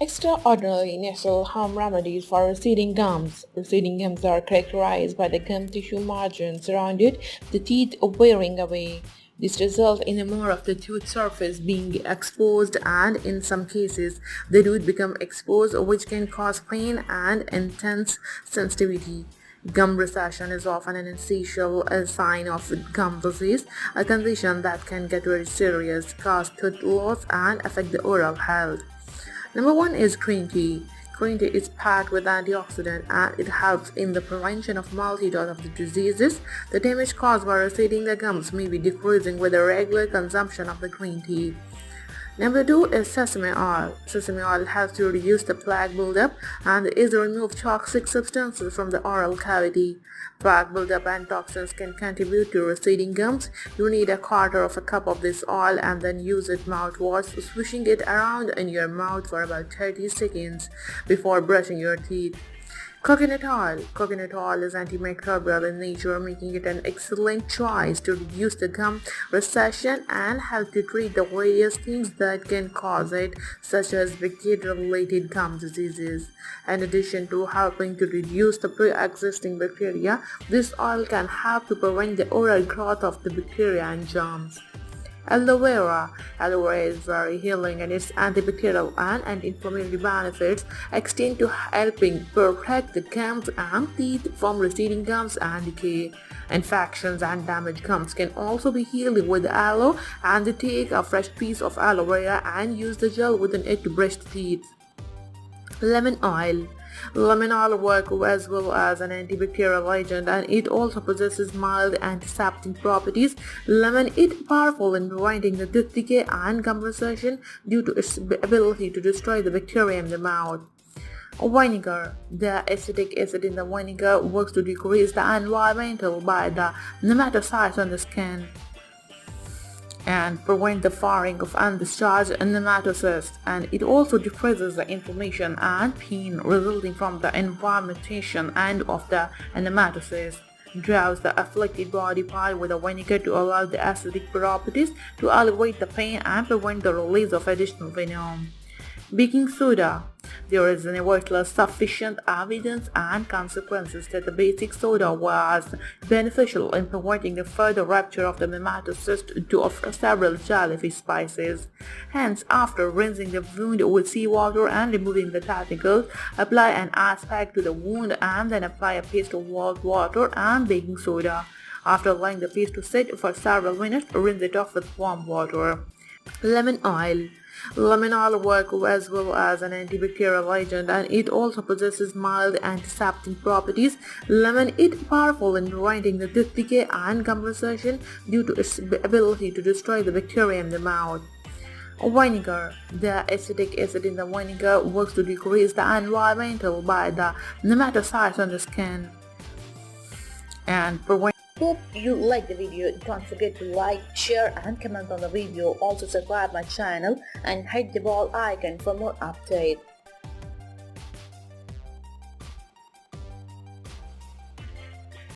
Extraordinary natural home remedies for receding gums. Receding gums are characterized by the gum tissue margin surrounded the teeth wearing away. This results in more of the tooth surface being exposed, and in some cases the tooth becomes exposed, which can cause pain and intense sensitivity. Gum recession is often an essential sign of gum disease, a condition that can get very serious, cause tooth loss, and affect the oral health. Number one is green tea. Green tea is packed with antioxidant and it helps in the prevention of multitude of the diseases. The damage caused by receding the gums may be decreasing with the regular consumption of the green tea. Number two is sesame oil. Sesame oil helps to reduce the plaque buildup and is remove toxic substances from the oral cavity. Plaque buildup and toxins can contribute to receding gums. You need a quarter of a cup of this oil and then use it mouthwash, swishing it around in your mouth for about 30 seconds before brushing your teeth. Coconut oil. Coconut oil is antimicrobial in nature, making it an excellent choice to reduce the gum recession and help to treat the various things that can cause it, such as bacteria-related gum diseases. In addition to helping to reduce the pre-existing bacteria, this oil can help to prevent the oral growth of the bacteria and germs. Aloe vera. Aloe vera is very healing and its antibacterial and anti-inflammatory benefits extend to helping protect the gums and teeth from receding gums and decay. Infections and damaged gums can also be healed with aloe, and take a fresh piece of aloe vera and use the gel within it to brush the teeth. Lemon oil. Lemon oil works as well as an antibacterial agent, and it also possesses mild antiseptic properties. Lemon is powerful in preventing the tooth decay and gum recession due to its ability to destroy the bacteria in the mouth. Vinegar. The acetic acid in the vinegar works to decrease the environmental by the nematocytes on the skin and prevent the firing of undischarged nematocysts, and it also decreases the inflammation and pain resulting from the environmentation and of the nematocysts. Douse the afflicted body part with a vinegar to allow the acidic properties to alleviate the pain and prevent the release of additional venom. Baking soda. There is nevertheless sufficient evidence and consequences that the baking soda was beneficial in preventing the further rupture of the nematocyst to of several jellyfish species. Hence, after rinsing the wound with seawater and removing the tentacles, apply an ice pack to the wound and then apply a paste of warm water and baking soda. After allowing the paste to sit for several minutes, rinse it off with warm water. Lemon oil. Lemon oil works as well as an antibacterial agent, and it also possesses mild antiseptic properties. Lemon is powerful in preventing the tooth decay and gum recession due to its ability to destroy the bacteria in the mouth. Vinegar. The acetic acid in the vinegar works to decrease the environmental by the nematocytes on the skin and prevent. Hope you like the video. Don't forget to like, share and comment on the video. Also subscribe my channel and hit the bell icon for more updates.